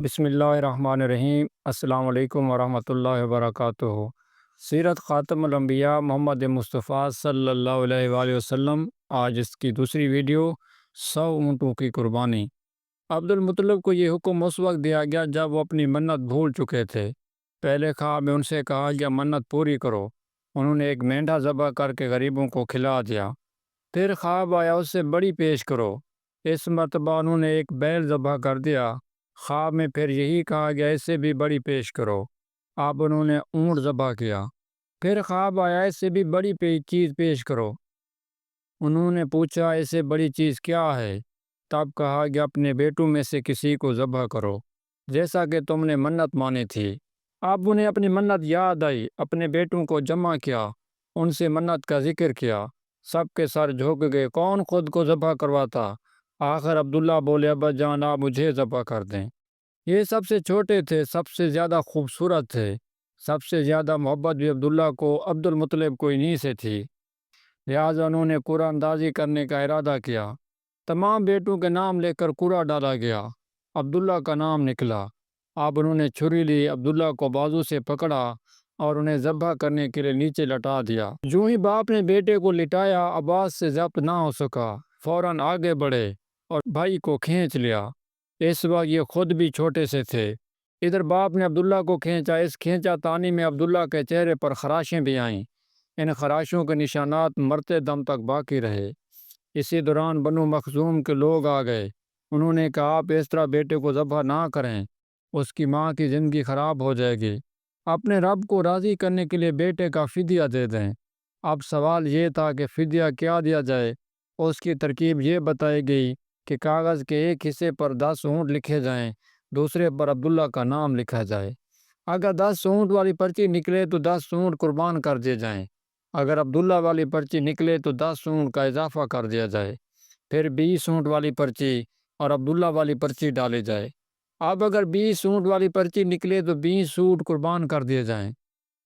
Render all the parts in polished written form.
بسم اللہ الرحمن الرحیم۔ السلام علیکم ورحمۃ اللہ وبرکاتہ۔ سیرت خاتم الانبیاء محمد مصطفیٰ صلی اللہ علیہ وآلہ وسلم۔ آج اس کی دوسری ویڈیو 100 اونٹوں کی قربانی۔ عبد المطلب کو یہ حکم اس وقت دیا گیا جب وہ اپنی منت بھول چکے تھے۔ پہلے خواب میں ان سے کہا گیا منت پوری کرو۔ انہوں نے ایک مینڈھا ذبح کر کے غریبوں کو کھلا دیا۔ پھر خواب آیا اس سے بڑی پیش کرو۔ اس مرتبہ انہوں نے ایک بیل ذبح کر دیا۔ خواب میں پھر یہی کہا گیا اس سے بھی بڑی پیش کرو۔ اب انہوں نے اونٹ ذبح کیا۔ پھر خواب آیا اس سے بھی بڑی چیز پیش کرو۔ انہوں نے پوچھا اس سے بڑی چیز کیا ہے؟ تب کہا گیا اپنے بیٹوں میں سے کسی کو ذبح کرو جیسا کہ تم نے منت مانی تھی۔ اب انہیں اپنی منت یاد آئی، اپنے بیٹوں کو جمع کیا، ان سے منت کا ذکر کیا۔ سب کے سر جھک گئے، کون خود کو ذبح کرواتا؟ آخر عبداللہ بولے ابا جان آپ مجھے ذبح کر دیں۔ یہ سب سے چھوٹے تھے، سب سے زیادہ خوبصورت تھے، سب سے زیادہ محبت بھی عبداللہ کو عبد المطلب کو انہی سے تھی، لہٰذا انہوں نے قرعہ اندازی کرنے کا ارادہ کیا۔ تمام بیٹوں کے نام لے کر قرعہ ڈالا گیا، عبداللہ کا نام نکلا۔ اب انہوں نے چھری لی، عبداللہ کو بازو سے پکڑا اور انہیں ذبح کرنے کے لیے نیچے لٹا دیا۔ جو ہی باپ نے بیٹے کو لٹایا، آواز سے ضبط نہ ہو سکا، فوراً آگے بڑھے اور بھائی کو کھینچ لیا۔ اس وقت یہ خود بھی چھوٹے سے تھے۔ ادھر باپ نے عبداللہ کو کھینچا، اس کھینچا تانی میں عبداللہ کے چہرے پر خراشیں بھی آئیں۔ ان خراشوں کے نشانات مرتے دم تک باقی رہے۔ اسی دوران بنو مخزوم کے لوگ آ گئے۔ انہوں نے کہا آپ اس طرح بیٹے کو ذبح نہ کریں، اس کی ماں کی زندگی خراب ہو جائے گی۔ اپنے رب کو راضی کرنے کے لیے بیٹے کا فدیہ دے دیں۔ اب سوال یہ تھا کہ فدیہ کیا دیا جائے۔ اس کی ترکیب یہ بتائی گئی کہ کاغذ کے ایک حصے پر 10 اونٹ لکھے جائیں، دوسرے پر عبداللہ کا نام لکھا جائے۔ اگر 10 اونٹ والی پرچی نکلے تو 10 اونٹ قربان کر دیے جائیں۔ اگر عبداللہ والی پرچی نکلے تو 10 اونٹ کا اضافہ کر دیا جائے۔ پھر 20 اونٹ والی پرچی اور عبداللہ والی پرچی ڈالی جائے۔ اب اگر 20 اونٹ والی پرچی نکلے تو 20 اونٹ قربان کر دیے جائیں،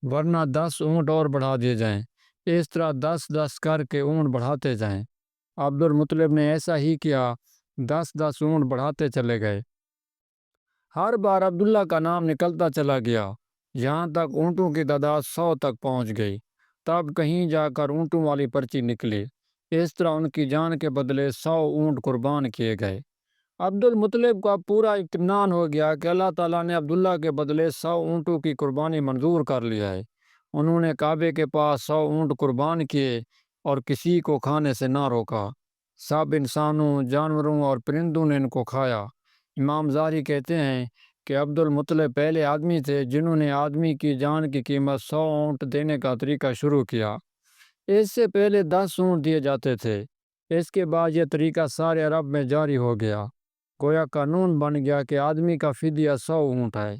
ورنہ 10 اونٹ اور بڑھا دیے جائیں۔ اس طرح 10 کر کے اونٹ بڑھاتے جائیں۔ عبد المطلب نے ایسا ہی کیا، 10 اونٹ بڑھاتے چلے گئے۔ ہر بار عبداللہ کا نام نکلتا چلا گیا، یہاں تک اونٹوں کی تعداد 100 تک پہنچ گئی۔ تب کہیں جا کر اونٹوں والی پرچی نکلی۔ اس طرح ان کی جان کے بدلے 100 اونٹ قربان کیے گئے۔ عبد المطلب کا پورا اطمینان ہو گیا کہ اللہ تعالیٰ نے عبداللہ کے بدلے 100 اونٹوں کی قربانی منظور کر لیا ہے۔ انہوں نے کعبے کے پاس 100 اونٹ قربان کیے اور کسی کو کھانے سے نہ روکا۔ سب انسانوں، جانوروں اور پرندوں نے ان کو کھایا۔ امام زہری کہتے ہیں کہ عبد المطلب پہلے آدمی تھے جنہوں نے آدمی کی جان کی قیمت 100 اونٹ دینے کا طریقہ شروع کیا۔ اس سے پہلے 10 اونٹ دیے جاتے تھے۔ اس کے بعد یہ طریقہ سارے عرب میں جاری ہو گیا، گویا قانون بن گیا کہ آدمی کا فدیہ 100 اونٹ ہے۔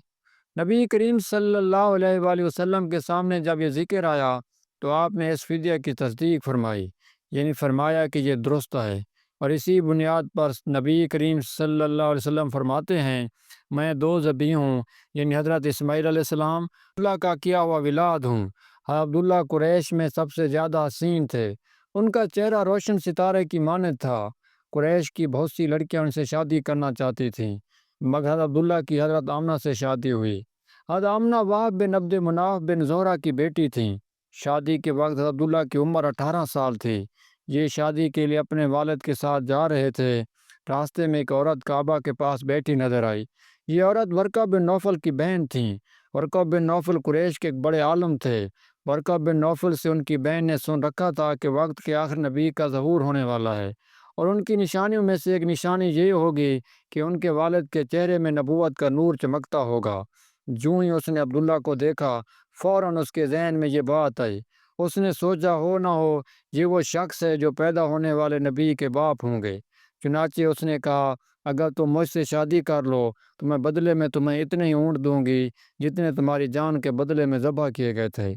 نبی کریم صلی اللہ علیہ وآلہ وسلم کے سامنے جب یہ ذکر آیا تو آپ نے اس فدیہ کی تصدیق فرمائی، یعنی فرمایا کہ یہ درست ہے، اور اسی بنیاد پر نبی کریم صلی اللہ علیہ وسلم فرماتے ہیں میں 2 ذبح ہوں، یعنی حضرت اسماعیل علیہ السلام اللہ کا کیا ہوا اولاد ہوں۔ عبداللہ قریش میں سب سے زیادہ حسین تھے، ان کا چہرہ روشن ستارے کی مانند تھا۔ قریش کی بہت سی لڑکیاں ان سے شادی کرنا چاہتی تھیں، مگر عبداللہ کی حضرت آمنہ سے شادی ہوئی۔ حضرت آمنہ وہب بن عبد مناف بن زہرہ کی بیٹی تھیں۔ شادی کے وقت عبداللہ کی عمر 18 سال تھی۔ یہ شادی کے لیے اپنے والد کے ساتھ جا رہے تھے۔ راستے میں ایک عورت کعبہ کے پاس بیٹھی نظر آئی۔ یہ عورت ورقہ بن نوفل کی بہن تھیں۔ ورقہ بن نوفل قریش کے ایک بڑے عالم تھے۔ ورقہ بن نوفل سے ان کی بہن نے سن رکھا تھا کہ وقت کے آخر نبی کا ظہور ہونے والا ہے، اور ان کی نشانیوں میں سے ایک نشانی یہ ہوگی کہ ان کے والد کے چہرے میں نبوت کا نور چمکتا ہوگا۔ جو ہی اس نے عبداللہ کو دیکھا، فوراً اس کے ذہن میں یہ بات آئی۔ اس نے سوچا ہو نہ ہو یہ وہ شخص ہے جو پیدا ہونے والے نبی کے باپ ہوں گے۔ چنانچہ اس نے کہا اگر تم مجھ سے شادی کر لو تو میں بدلے میں تمہیں اتنے ہی اونٹ دوں گی جتنے تمہاری جان کے بدلے میں ذبح کیے گئے تھے۔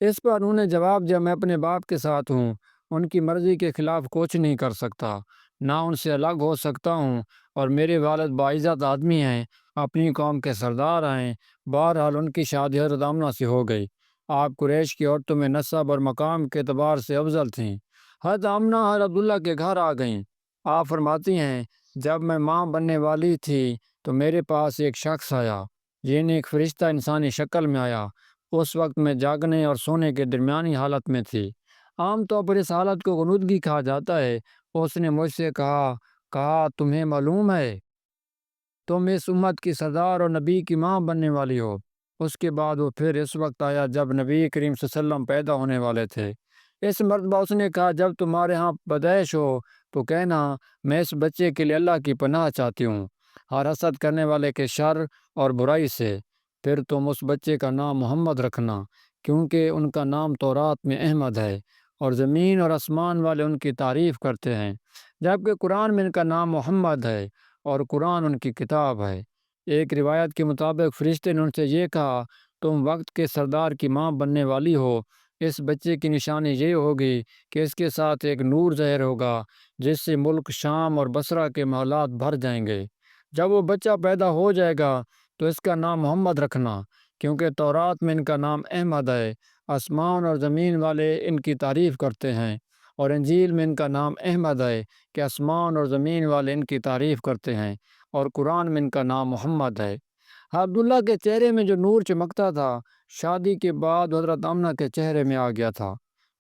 اس پر انہوں نے جواب دیا میں اپنے باپ کے ساتھ ہوں، ان کی مرضی کے خلاف کچھ نہیں کر سکتا، نہ ان سے الگ ہو سکتا ہوں، اور میرے والد باعزت آدمی ہیں، اپنی قوم کے سردار ہیں۔ بہرحال ان کی شادی حضرت آمنہ سے ہو گئی۔ آپ قریش کی عورتوں میں نسب اور مقام کے اعتبار سے افضل تھیں۔ حضرت آمنہ حضرت عبداللہ کے گھر آ گئیں۔ آپ فرماتی ہیں جب میں ماں بننے والی تھی تو میرے پاس ایک شخص آیا، یعنی ایک فرشتہ انسانی شکل میں آیا۔ اس وقت میں جاگنے اور سونے کے درمیانی حالت میں تھی۔ عام طور پر اس حالت کو غنودگی کہا جاتا ہے۔ اس نے مجھ سے کہا تمہیں معلوم ہے تم اس امت کی سردار اور نبی کی ماں بننے والی ہو۔ اس کے بعد وہ پھر اس وقت آیا جب نبی کریم صلی اللہ علیہ وسلم پیدا ہونے والے تھے۔ اس مرتبہ اس نے کہا جب تمہارے ہاں پیدائش ہو تو کہنا میں اس بچے کے لیے اللہ کی پناہ چاہتی ہوں ہر حسد کرنے والے کے شر اور برائی سے۔ پھر تم اس بچے کا نام محمد رکھنا، کیونکہ ان کا نام تورات میں احمد ہے اور زمین اور آسمان والے ان کی تعریف کرتے ہیں، جبکہ قرآن میں ان کا نام محمد ہے اور قرآن ان کی کتاب ہے۔ ایک روایت کے مطابق فرشتے نے ان سے یہ کہا تم وقت کے سردار کی ماں بننے والی ہو۔ اس بچے کی نشانی یہ ہوگی کہ اس کے ساتھ ایک نور ظاہر ہوگا جس سے ملک شام اور بصرہ کے محلات بھر جائیں گے۔ جب وہ بچہ پیدا ہو جائے گا تو اس کا نام محمد رکھنا، کیونکہ تورات میں ان کا نام احمد ہے، آسمان اور زمین والے ان کی تعریف کرتے ہیں، اور انجیل میں ان کا نام احمد ہے کہ آسمان اور زمین والے ان کی تعریف کرتے ہیں، اور قرآن میں ان کا نام محمد ہے۔ عبداللہ کے چہرے میں جو نور چمکتا تھا شادی کے بعد حضرت آمنہ کے چہرے میں آ گیا تھا۔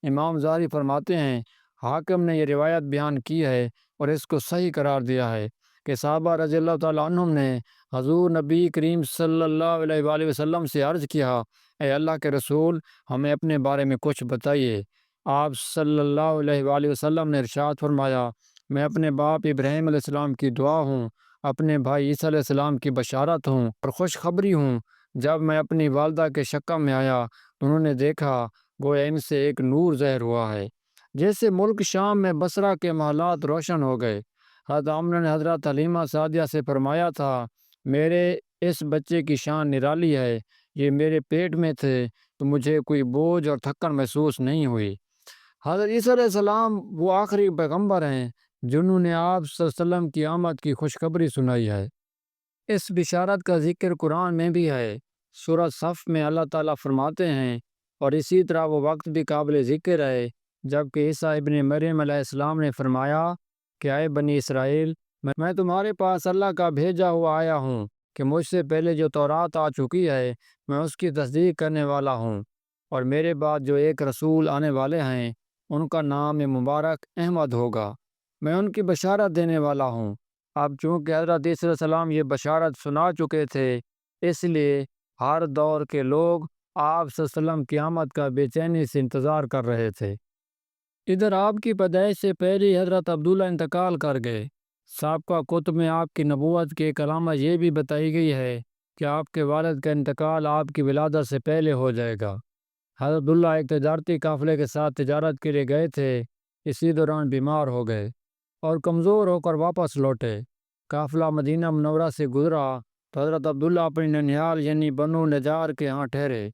امام زہری فرماتے ہیں حاکم نے یہ روایت بیان کی ہے اور اس کو صحیح قرار دیا ہے کہ صحابہ رضی اللہ تعالیٰ عنہم نے حضور نبی کریم صلی اللہ علیہ وآلہ وسلم سے عرض کیا اے اللہ کے رسول ہمیں اپنے بارے میں کچھ بتائیے۔ آپ صلی اللہ علیہ وآلہ وسلم نے ارشاد فرمایا میں اپنے باپ ابراہیم علیہ السلام کی دعا ہوں، اپنے بھائی عیسیٰ علیہ السلام کی بشارت ہوں اور خوشخبری ہوں۔ جب میں اپنی والدہ کے شکم میں آیا تو انہوں نے دیکھا گویا ان سے ایک نور ظاہر ہوا ہے، جیسے ملک شام میں بصرہ کے محلات روشن ہو گئے۔ حضرت آمنہ نے حضرت حلیمہ سعدیہ سے فرمایا تھا میرے اس بچے کی شان نرالی ہے، یہ میرے پیٹ میں تھے تو مجھے کوئی بوجھ اور تھکن محسوس نہیں ہوئی۔ حضرت عیسیٰ علیہ السلام وہ آخری پیغمبر ہیں جنہوں نے آپ صلی اللہ علیہ وسلم کی آمد کی خوشخبری سنائی ہے۔ اس بشارت کا ذکر قرآن میں بھی ہے۔ سورہ صف میں اللہ تعالیٰ فرماتے ہیں اور اسی طرح وہ وقت بھی قابل ذکر ہے جبکہ عیسیٰ ابن مریم علیہ السلام نے فرمایا کہ اے بنی اسرائیل میں تمہارے پاس اللہ کا بھیجا ہوا آیا ہوں کہ مجھ سے پہلے جو تورات آ چکی ہے میں اس کی تصدیق کرنے والا ہوں، اور میرے بعد جو ایک رسول آنے والے ہیں ان کا نام مبارک احمد ہوگا، میں ان کی بشارت دینے والا ہوں۔ اب چونکہ حضرت عیسیٰ علیہ السلام یہ بشارت سنا چکے تھے اس لیے ہر دور کے لوگ آپ صلی اللہ علیہ وسلم کی آمد کا بے چینی سے انتظار کر رہے تھے۔ ادھر آپ کی پیدائش سے پہلے حضرت عبداللہ انتقال کر گئے۔ سابقہ کتب میں آپ کی نبوت کی ایک علامت یہ بھی بتائی گئی ہے کہ آپ کے والد کا انتقال آپ کی ولادت سے پہلے ہو جائے گا۔ حضرت عبداللہ ایک تجارتی قافلے کے ساتھ تجارت کے لیے گئے تھے، اسی دوران بیمار ہو گئے اور کمزور ہو کر واپس لوٹے۔ قافلہ مدینہ منورہ سے گزرا تو حضرت عبداللہ اپنی ننیال یعنی بنو نجار کے ہاں ٹھہرے۔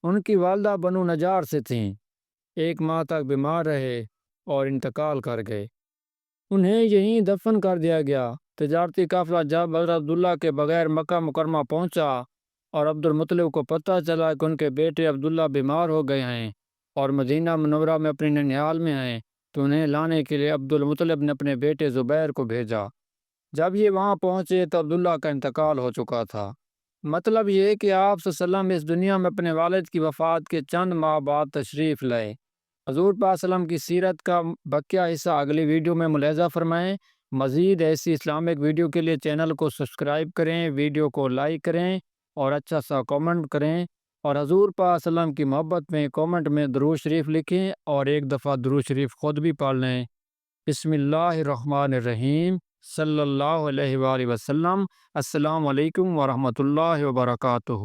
ان کی والدہ بنو نجار سے تھیں، 1 ماہ تک بیمار رہے اور انتقال کر گئے۔ انہیں یہیں دفن کر دیا گیا۔ تجارتی قافلہ جب حضرت عبداللہ کے بغیر مکہ مکرمہ پہنچا اور عبد المطلب کو پتہ چلا کہ ان کے بیٹے عبداللہ بیمار ہو گئے ہیں اور مدینہ منورہ میں اپنی ننیال میں ہیں تو انہیں لانے کے لیے عبد المطلب نے اپنے بیٹے زبیر کو بھیجا۔ جب یہ وہاں پہنچے تو عبداللہ کا انتقال ہو چکا تھا۔ مطلب یہ کہ آپ صلی اللہ علیہ وسلم اس دنیا میں اپنے والد کی وفات کے چند ماہ بعد تشریف لائے۔ حضور پاک صلی اللہ علیہ وسلم کی سیرت کا بقیہ حصہ اگلی ویڈیو میں ملاحظہ فرمائیں۔ مزید ایسی اسلامک ویڈیو کے لیے چینل کو سبسکرائب کریں، ویڈیو کو لائک کریں اور اچھا سا کامنٹ کریں، اور حضور پاک صلی اللہ علیہ وسلم کی محبت میں کامنٹ میں درود شریف لکھیں اور ایک دفعہ درود شریف خود بھی پڑھ لیں۔ بسم اللہ الرحمن الرحیم، صلی اللہ علیہ وآلہ وسلم۔ السلام علیکم ورحمۃ اللہ وبرکاتہ۔